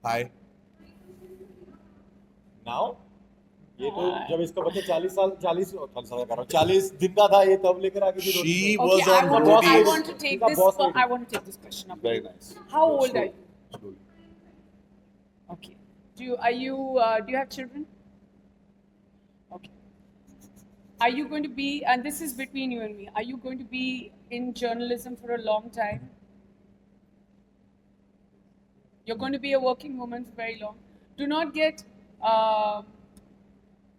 Hi. Now ये तो जब इसका बच्चा 40 साल 40 साल का 40 दिन का था ये तब लेकर आके थी She roti was Okay, on I Roadies. want to take She's a this. boss lady. I want to take this question up. Very nice. How old Slow- are you? slowly. Okay. Do you have children? Okay. Are you going to be, and this is between you and me, are you going to be in journalism for a long time? You're going to be a working woman for very long. Do not get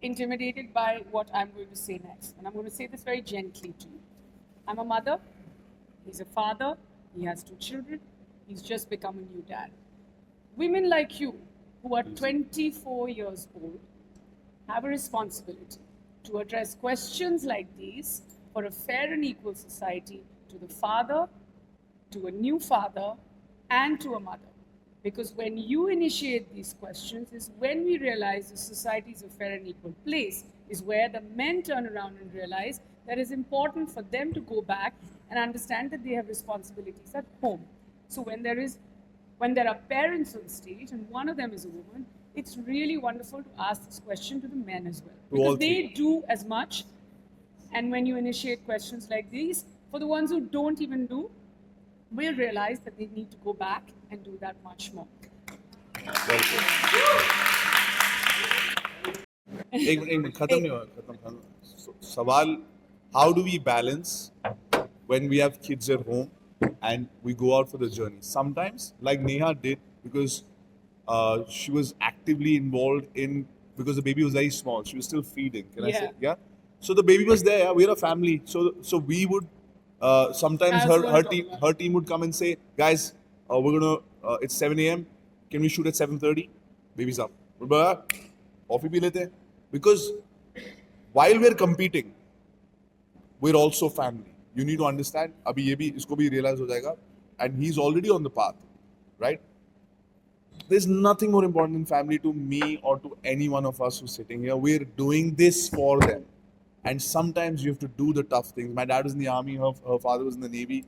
intimidated by what I'm going to say next. And I'm going to say this very gently to you. I'm a mother, he's a father, he has 2 children, he's just become a new dad. Women like you, who are 24 years old, have a responsibility to address questions like these for a fair and equal society to the father, to a new father, and to a mother. Because when you initiate these questions is when we realize the society is a fair and equal place, is where the men turn around and realize that it's important for them to go back and understand that they have responsibilities at home. So when there are parents on stage and one of them is a woman, it's really wonderful to ask this question to the men as well. To all Because they three. do as much. And when you initiate questions like these, for the ones who don't even do, will realize that they need to go back and do that much more. Well said. एक minute खत्म नहीं हुआ खत्म सवाल how do we balance when we have kids at home and we go out for the journey sometimes like Neha did because she was actively involved in because the baby was very small she was still feeding can I say Yeah. yeah so the baby was there yeah? We're a family so we would sometimes I also want to talk about her team would come and say guys we're gonna it's 7 a.m. can we shoot at 7:30 baby's up coffee pee lete hain because while we're competing we're also family you need to understand abhi ye bhi isko bhi realize ho jayega and he's already on the path right there's nothing more important than family to me or to any one of us who's sitting here we're doing this for them and sometimes you have to do the tough things my dad was in the army her father was in the navy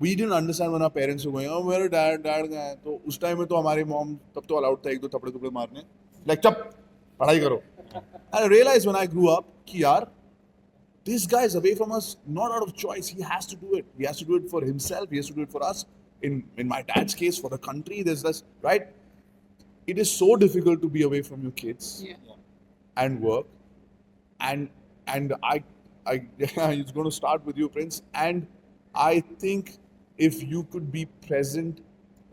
we didn't understand when our parents were going oh मेरे dad गए हैं तो उस time में तो हमारी mom तब तो allowed था एक दो थपड़े थपड़े मारने like चप पढ़ाई करो I realized when I grew up कि यार this guy is away from us not out of choice he has to do it he has to do it for himself he has to do it for us in my dad's case for the country there's this right it is so difficult to be away from your kids Yeah. and work and I it's going to start with you Prince and I think if you could be present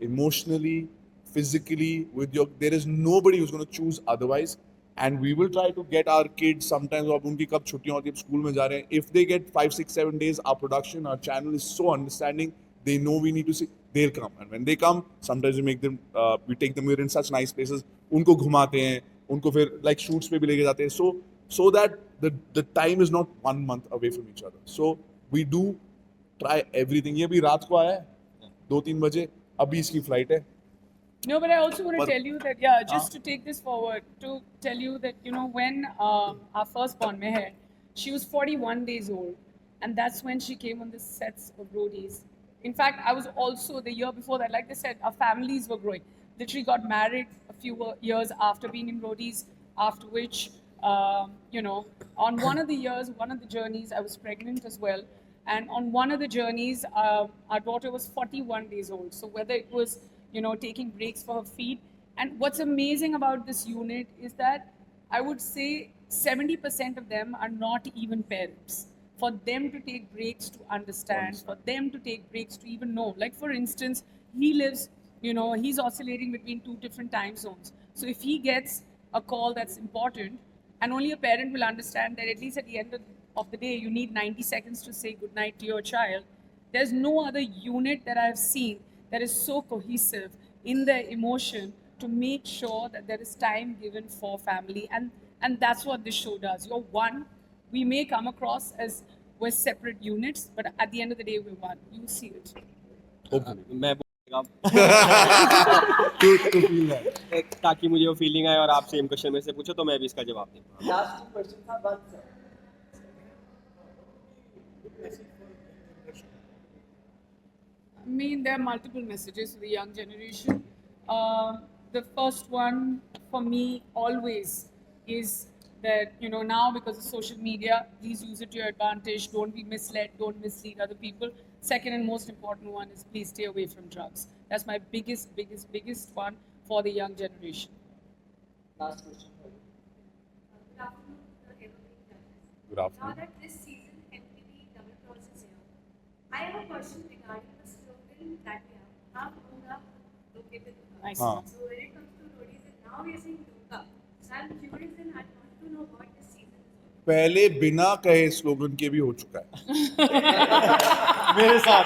emotionally physically with your there is nobody who's going to choose otherwise and we will try to get our kids sometimes अब उनकी कब छुट्टियां होती है school में जा रहे हैं if they get 5 6 7 days our production our channel is so understanding they know we need to see they'll come and when they come sometimes we make them we take them we're in such nice places उनको घुमाते हैं उनको फिर like shoots पे भी लेके जाते हैं so that the time is not 1 month away from each other so we do try everything ये भी रात को आया है 2 3 बजे अभी इसकी फ्लाइट है No, but I also want to But- tell you that, yeah, just to take this forward, to tell you that, when our firstborn, Meher, she was 41 days old, and that's when she came on the sets of Roadies. In fact, I was also, the year before that, like I said, our families were growing. Literally got married a few years after being in Roadies, after which, on one of the years, one of the journeys, I was pregnant as well. And on one of the journeys, our daughter was 41 days old. So whether it was, taking breaks for her feed. And what's amazing about this unit is that I would say 70% of them are not even parents. For them to take breaks to understand, for them to take breaks to even know. Like for instance, he lives, he's oscillating between 2 different time zones. So if he gets a call that's important, and only a parent will understand that at least at the end of the day, you need 90 seconds to say goodnight to your child. There's no other unit that I've seen that is so cohesive in their emotion to make sure that there is time given for family. And that's what this show does. You're one. We may come across as we're separate units, but at the end of the day, we're one. You see it. hopefully मैं बोलेगा to feel that ताकि मुझे वो feeling आए और आप same question मेरे से पूछो तो मैं भी इसका जवाब दूँ Last question था बस I mean, there are multiple messages to the young generation. the first one for me always is that, you know, now because of social media, please use it to your advantage. Don't be misled. Don't mislead other people. Second and most important one is please stay away from drugs. That's my biggest one for the young generation. Last question for you. Good afternoon, everybody judges. Good Now afternoon. that this season MTV Double Cross is here, I have a question regarding the slogan that we have, "Naam Hoga, Dhoke Pe Dhoka." Nice. हाँ. So when it comes to Roadies, and now we are saying Dhoka. So I'm curious and I want to know what this season is all about. पहले बिना कहे slogan के भी हो चुका है। मेरे साथ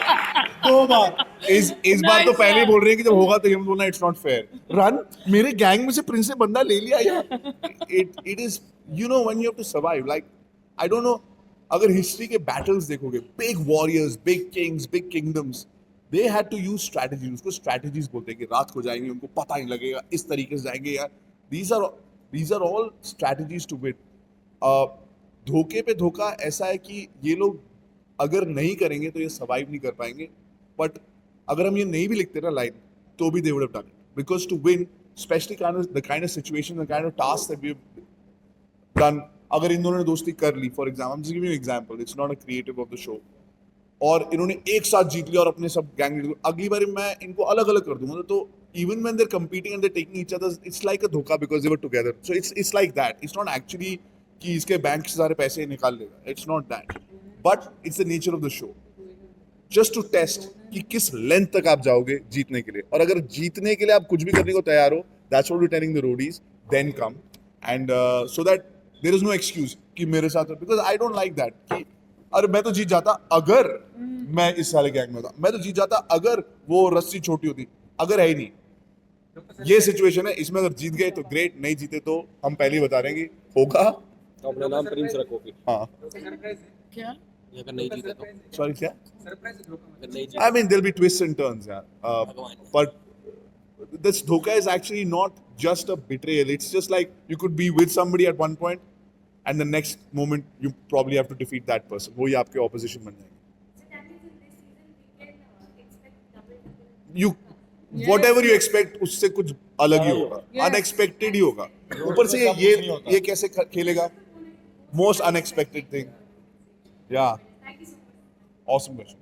2 बार। इस बार तो Nice पहले ही one. बोल रहे हैं कि जब होगा तो हम बोलना इट्स नॉट फेयर। रन मेरे गैंग में से प्रिंस ने बंदा ले लिया यार। It is you know when you have to survive like I don't know अगर हिस्ट्री के बैटल्स देखोगे big warriors big kings big kingdoms they had to use strategies उसको स्ट्रेटजीज बोलते हैं कि रात को जाएंगे उनको पता नहीं लगेगा इस तरीके से जाएंगे यार these are all strategies to win. धोखे पे धोखा ऐसा है कि ये लोग अगर नहीं करेंगे तो ये सर्वाइव नहीं कर पाएंगे बट अगर हम ये नहीं भी लिखते ना लाइन तो भी they would have done it because to win specially the kind of situation the kind of task that we have done अगर इन दोनों ने दोस्ती कर ली for example just give you example it's not a creative of the show और इन्होंने एक साथ जीत लिया और अपने सब गैंग अगली बार मैं इनको अलग अलग कर दूंगा तो even when they're competing and they're taking each other it's like a धोखा because they were together so it's like that it's not actually कि इसके बैंक से सारे पैसे निकाल लेगा it's not that but it's the nature of the show just to test कि किस लेंथ तक आप जाओगे जीतने के लिए और अगर जीतने के लिए आप कुछ भी करने को तैयार हो that's what we're telling the roadies then come and so that there is no excuse कि मेरे साथ because I don't like that कि अरे मैं तो जीत जाता अगर मैं इस सारे गैंग में होता मैं तो जीत जाता अगर वो रस्सी छोटी होती अगर है ही नहीं ये सिचुएशन है इसमें अगर जीत गए तो ग्रेट नहीं जीते तो हम पहले ही बता रहे हैं कि होगा तो अपना नाम प्रिंस रखो फिर। हाँ क्या? अगर नहीं जीते तो सॉरी क्या अगर नहीं I mean there'll be twists and turns but this धोखा is actually not just a betrayal it's just like you could be with somebody at one point and the next moment you probably have to defeat that person वो ही आपके opposition बन जाएंगे So that means in this season we can expect double. you Yes. whatever you expect उससे कुछ अलग ही Yes. होगा Yes. Unexpected ही होगा ऊपर से ये कैसे खेलेगा मोस्ट अनएक्सपेक्टेड थिंग या Thank you so much. Awesome question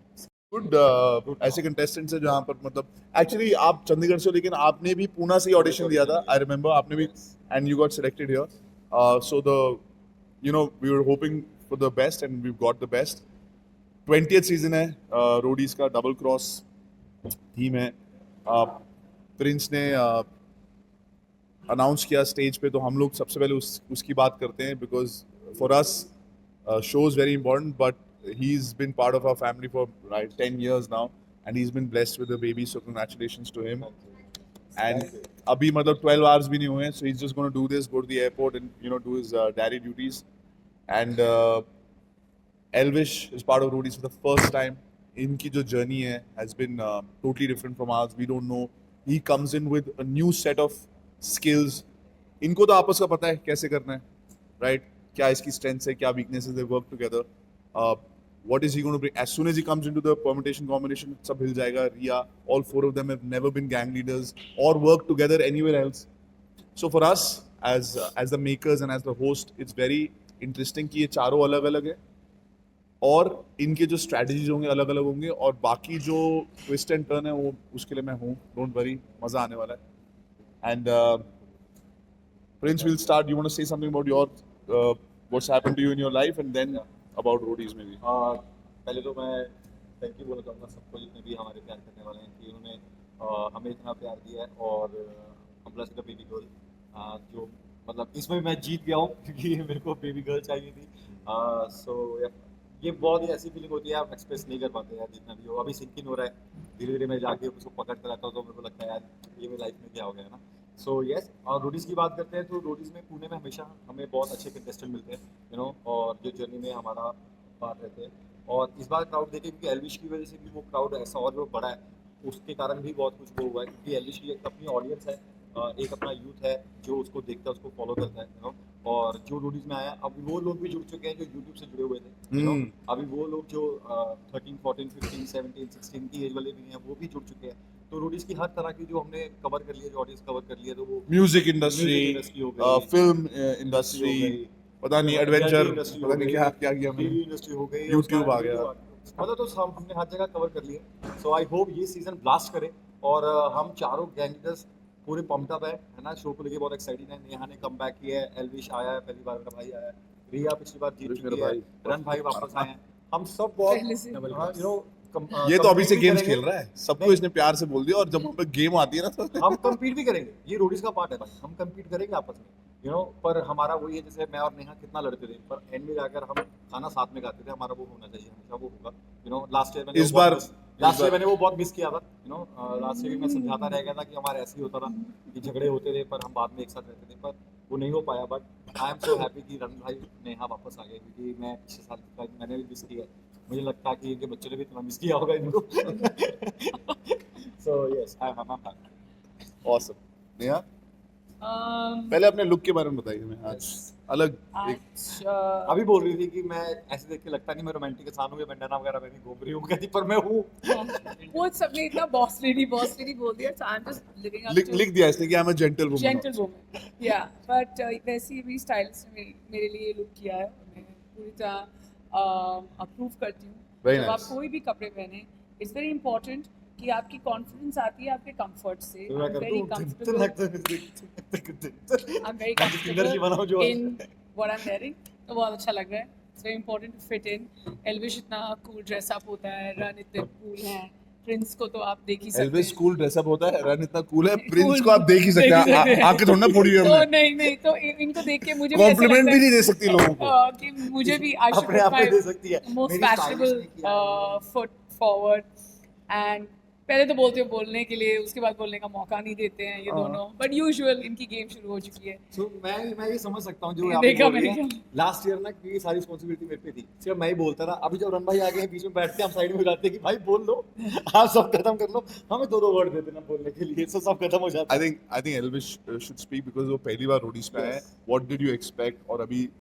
good ऐसे कंटेस्टेंट्स है जहाँ पर मतलब एक्चुअली आप चंडीगढ़ से हो लेकिन आपने भी पूना से ही ऑडिशन दिया था आई रिमेम्बर आपने भी and you got selected here so the you know we were hoping for the best and we got the best 20th season है रोडीज का डबल क्रॉस थीम है प्रिंस ने अनाउंस किया स्टेज पे तो हम लोग सबसे पहले उसकी बात करते हैं because for us show is very important but he is been part of our family for 10 years now and he's been blessed with a baby so congratulations to him and अभी मतलब 12 hours भी नहीं हुए हैं so he's just going to do this go to the airport and you know do his daddy duties and Elvish is part of Roadies for the first time इनकी जो journey है has been totally different from ours we don't know he comes in with a new set of skills इनको तो आपस का पता है कैसे करना है right क्या इसकी strengths है क्या weaknesses they work together what is he going to bring as soon as he comes into the permutation combination सब हिल जाएगा Ria all 4 of them have never been gang leaders or worked together anywhere else so for us as the makers and as the host it's very interesting कि ये चारों अलग अलग है और इनके जो स्ट्रैटेजीज होंगे अलग अलग होंगे और बाकी जो ट्विस्ट एंड टर्न है वो उसके लिए मैं हूँ डोंट वरी मजा आने वाला है and Prince will start you want to say something about your what's happened to you in your life and then about Roadies में भी पहले तो मैं थैंक यू बोलना चाहूँगा सबको जितने भी हमारे प्यार करने वाले हैं कि उन्होंने हमें इतना प्यार दिया है और हम प्लस का बेबी गर्ल जो मतलब इसमें भी मैं जीत गया हूँ क्योंकि मेरे को बेबी गर्ल चाहिए थी सो ये बहुत ही ऐसी फीलिंग होती है आप एक्सप्रेस नहीं कर पाते यार जितना भी हो अभी सिंकिंग हो रहा है धीरे धीरे मैं जाके उसको पकड़ता रहता हूँ तो मेरे को लगता है यार ये मेरी लाइफ में क्या हो गया ना सो यस और रोडीज़ की बात करते हैं तो रोडीज़ में पुणे में हमेशा हमें बहुत अच्छे कंटेस्टेंट मिलते हैं यू नो और जो जर्नी में हमारा पार्ट रहते हैं और इस बार क्राउड देखे क्योंकि एलविश की वजह से भी वो क्राउड ऐसा और वो बड़ा है उसके कारण भी बहुत कुछ वो हुआ है क्योंकि एलविश की एक अपनी ऑडियंस है एक अपना यूथ है जो उसको देखता है उसको फॉलो करता है यू नो और जो रोडीज में आया अभी वो लोग भी जुड़ चुके हैं जो यूट्यूब से जुड़े हुए थे यू नो अभी वो लोग जो 13 14 15 17 16 की एज वाले भी हैं वो भी जुड़ चुके हैं तो रोडीज की हर तरह की जो हमने कवर कर लिया, जो ऑडियंस कवर कर लिया, तो वो म्यूजिक इंडस्ट्री, industry हो गई, फिल्म इंडस्ट्री, हो गई, पता नहीं reality एडवेंचर, industry पता हो नहीं गई, क्या क्या किया टीवी हमने, इंडस्ट्री हो गई, YouTube आ गया। मतलब तो सब हमने हर जगह कवर कर लिया। सो आई होप ये सीजन ब्लास्ट करे और हम चारों गैंगस्टर्स पूरे पम्प्ड अप है ना, शो को लेके बहुत एक्साइटेड है। नेहा ने कम बैक किया है, एल्विश आया है, पहली बार मेरा भाई आया है, रिया पिछली बार जीत एल्विश मेरा चुकी है, भाई। रन भाई वापस आए हैं, हम सब पहले से। बहुत यू नो ये तो अभी से गेम्स करेंगे। खेल रहा है, सबको नहीं, इसने प्यार से बोल दिया, और जब गेम आती है ना तो हम कम्पीट भी करेंगे, ये रोडीज का पार्ट है भाई, हम कम्पीट करेंगे आपस में, यू नो। पर हमारा वही है, जैसे मैं और नेहा कितना लड़ते थे, पर एंड में जाकर हम खाना साथ में खाते थे, हमारा वो होना चाहिए, हमेशा वो होगा, यू नो। लास्ट ईयर इस बार मैंने वो बहुत मिस किया था, यू नो। लास्ट ईयर मैं समझाता रह गया था कि हमारे ऐसे ही होता था कि झगड़े होते थे, पर हम बाद में एक साथ रहते थे, पर वो नहीं हो पाया। But I am so happy कि रन भाई नेहा वापस आ गए, क्योंकि मैं पिछले साल तक मैंने भी मिस किया है, मुझे लगता है कि इनके बच्चों ने भी इतना मिस किया होगा इनको। So yes, I am happy. Awesome. Neha, Um, पहले अपने लुक के बारे में बताइए, मैं आज अलग एक आज अभी बोल रही थी कि मैं ऐसे देख के लगता नहीं मैं रोमांटिक इंसान हूँ, या बैंडाना वगैरह पहनी घूम रही हूँ, कहती पर मैं हूँ। वो सबने इतना बॉस लेडी बोल दिया, so I'm just living up to लिख दिया इसने कि I am a gentle woman. gentle woman. Yeah, but वैसे ही भी स्टाइलिस्ट ने मेरे लिए लुक किया है, और मैं पूरी तरह अप्रूव करती हूँ। Very जब आप nice. कोई भी कपड़े पहने, इट्स वेरी इंपॉर्टेंट कि आपकी कॉन्फिडेंस आती है आपके कंफर्ट से। तो मैं I'm कर very दूँ comfortable. I'm very सिंगर जी बनाओ जो comfortable in what I'm wearing, तो बहुत अच्छा लग रहा है। It's very important to fit in. Elvish इतना cool dress up होता है, रन इतने cool हैं, प्रिंस को तो आप देख ही सकते एल्विस हैं। कूल ड्रेसअप होता है, रन इतना कूल है, प्रिंस Cool, को आप देख ही सकते हैं, आके थोड़ा ना फोड़ी हुई तो हमने, नहीं तो इनको देख के मुझे भी ऐसा कॉम्प्लीमेंट लगता भी है नहीं दे सकती लोगों को। कि मुझे भी आई शुड अपने आप में दे सकती है। मोस्ट मेरी फैशनेबल stylist ने किया है। Foot forward. एंड पहले तो बोलते हो बोलने के लिए, उसके बाद बोलने का मौका नहीं देते हैं ये दोनों, बट यूजुअल इनकी गेम शुरू हो चुकी है। So, मैं ये समझ सकता हूँ जो ये आप देखा बोल रही मैंने हैं। लास्ट ईयर ना कि ये सारी रिस्पॉन्सिबिलिटी मेरे पे थी, सिर्फ मैं ही बोलता था। अभी जब रन भाई आ गए हैं, बीच में बैठते हैं, हम साइड में हो जाते हैं कि भाई बोल लो, आप सब खत्म कर लो, हमें दो वर्ड देते ना बोलने के लिए, सब खत्म हो जाता है। I think Elvish should speak because वो पहली बार रोडीज पे आए हैं। व्हाट डिड यू एक्सपेक्ट, और अभी